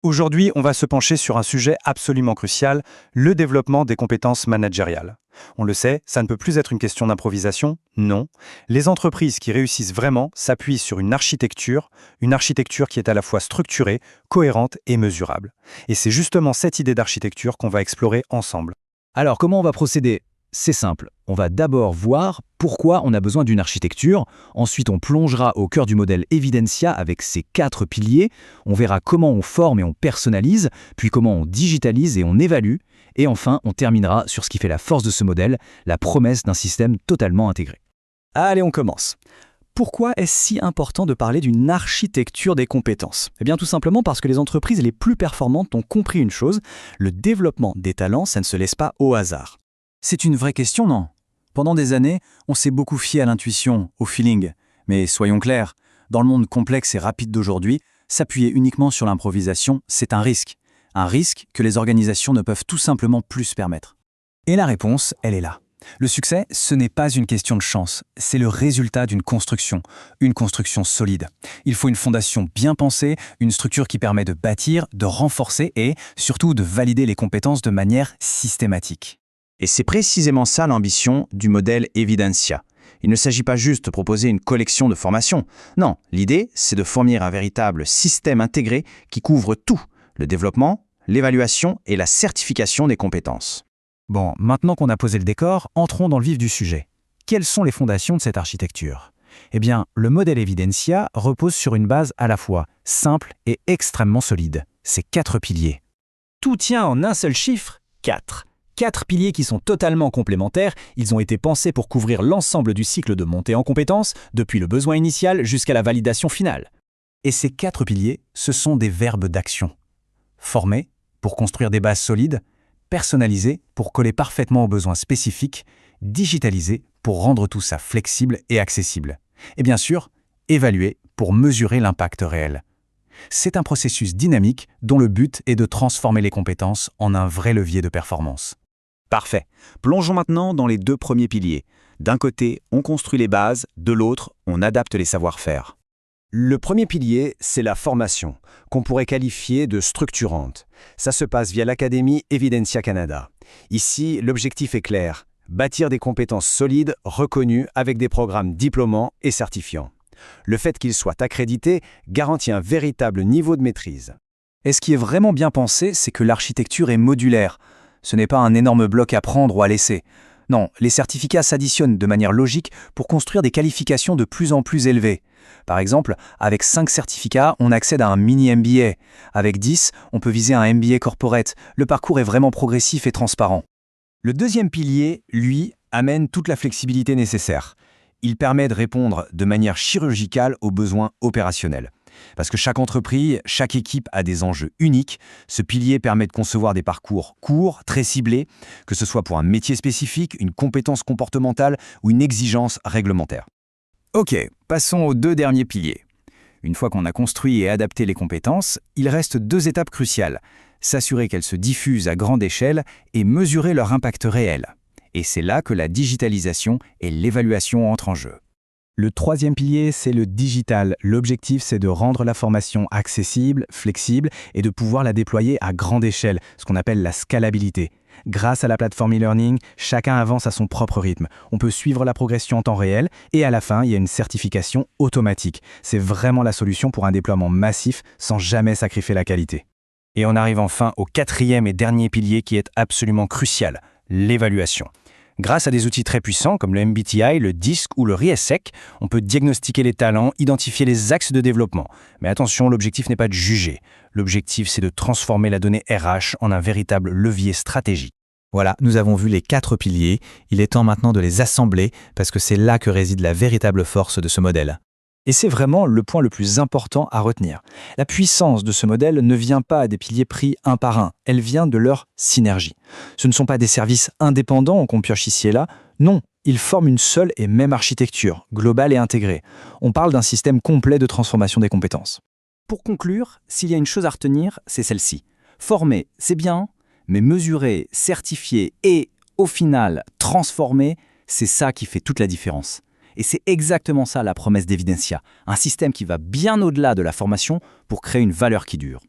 Aujourd'hui, on va se pencher sur un sujet absolument crucial, le développement des compétences managériales. On le sait, ça ne peut plus être une question d'improvisation, non. Les entreprises qui réussissent vraiment s'appuient sur une architecture qui est à la fois structurée, cohérente et mesurable. Et c'est justement cette idée d'architecture qu'on va explorer ensemble. Alors, comment on va procéder? C'est simple. On va d'abord voir pourquoi on a besoin d'une architecture. Ensuite, on plongera au cœur du modèle Evidentia avec ses 4 piliers. On verra comment on forme et on personnalise, puis comment on digitalise et on évalue. Et enfin, on terminera sur ce qui fait la force de ce modèle, la promesse d'un système totalement intégré. Allez, on commence. Pourquoi est-ce si important de parler d'une architecture des compétences? Eh bien, tout simplement parce que les entreprises les plus performantes ont compris une chose, le développement des talents, ça ne se laisse pas au hasard. C'est une vraie question, non? Pendant des années, on s'est beaucoup fié à l'intuition, au feeling. Mais soyons clairs, dans le monde complexe et rapide d'aujourd'hui, s'appuyer uniquement sur l'improvisation, c'est un risque. Un risque que les organisations ne peuvent tout simplement plus se permettre. Et la réponse, elle est là. Le succès, ce n'est pas une question de chance, c'est le résultat d'une construction, une construction solide. Il faut une fondation bien pensée, une structure qui permet de bâtir, de renforcer et, surtout, de valider les compétences de manière systématique. Et c'est précisément ça l'ambition du modèle Evidentia. Il ne s'agit pas juste de proposer une collection de formations. Non, l'idée, c'est de fournir un véritable système intégré qui couvre tout, le développement, l'évaluation et la certification des compétences. Bon, maintenant qu'on a posé le décor, entrons dans le vif du sujet. Quelles sont les fondations de cette architecture? Eh bien, le modèle Evidentia repose sur une base à la fois simple et extrêmement solide. Ses 4 piliers. Tout tient en un seul chiffre, 4. 4 piliers qui sont totalement complémentaires, ils ont été pensés pour couvrir l'ensemble du cycle de montée en compétences, depuis le besoin initial jusqu'à la validation finale. Et ces 4 piliers, ce sont des verbes d'action. Former, pour construire des bases solides, personnaliser, pour coller parfaitement aux besoins spécifiques, digitaliser, pour rendre tout ça flexible et accessible. Et bien sûr, évaluer, pour mesurer l'impact réel. C'est un processus dynamique dont le but est de transformer les compétences en un vrai levier de performance. Parfait. Plongeons maintenant dans les 2 premiers piliers. D'un côté, on construit les bases, de l'autre, on adapte les savoir-faire. Le premier pilier, c'est la formation, qu'on pourrait qualifier de structurante. Ça se passe via l'Académie Evidentia Canada. Ici, l'objectif est clair, bâtir des compétences solides, reconnues, avec des programmes diplômants et certifiants. Le fait qu'ils soient accrédités garantit un véritable niveau de maîtrise. Et ce qui est vraiment bien pensé, c'est que l'architecture est modulaire. Ce n'est pas un énorme bloc à prendre ou à laisser. Non, les certificats s'additionnent de manière logique pour construire des qualifications de plus en plus élevées. Par exemple, avec 5 certificats, on accède à un mini MBA. Avec 10, on peut viser un MBA corporate. Le parcours est vraiment progressif et transparent. Le deuxième pilier, lui, amène toute la flexibilité nécessaire. Il permet de répondre de manière chirurgicale aux besoins opérationnels. Parce que chaque entreprise, chaque équipe a des enjeux uniques, ce pilier permet de concevoir des parcours courts, très ciblés, que ce soit pour un métier spécifique, une compétence comportementale ou une exigence réglementaire. Ok, passons aux 2 derniers piliers. Une fois qu'on a construit et adapté les compétences, il reste 2 étapes cruciales. S'assurer qu'elles se diffusent à grande échelle et mesurer leur impact réel. Et c'est là que la digitalisation et l'évaluation entrent en jeu. Le 3e pilier, c'est le digital. L'objectif, c'est de rendre la formation accessible, flexible et de pouvoir la déployer à grande échelle, ce qu'on appelle la scalabilité. Grâce à la plateforme e-learning, chacun avance à son propre rythme. On peut suivre la progression en temps réel et à la fin, il y a une certification automatique. C'est vraiment la solution pour un déploiement massif sans jamais sacrifier la qualité. Et on arrive enfin au 4e et dernier pilier qui est absolument crucial, l'évaluation. Grâce à des outils très puissants comme le MBTI, le DISC ou le RIESEC, on peut diagnostiquer les talents, identifier les axes de développement. Mais attention, l'objectif n'est pas de juger. L'objectif, c'est de transformer la donnée RH en un véritable levier stratégique. Voilà, nous avons vu les 4 piliers. Il est temps maintenant de les assembler parce que c'est là que réside la véritable force de ce modèle. Et c'est vraiment le point le plus important à retenir. La puissance de ce modèle ne vient pas des piliers pris un par un, elle vient de leur synergie. Ce ne sont pas des services indépendants qu'on pioche ici et là, non, ils forment une seule et même architecture, globale et intégrée. On parle d'un système complet de transformation des compétences. Pour conclure, s'il y a une chose à retenir, c'est celle-ci. Former, c'est bien, mais mesurer, certifier et, au final, transformer, c'est ça qui fait toute la différence. Et c'est exactement ça la promesse d'Evidentia, un système qui va bien au-delà de la formation pour créer une valeur qui dure.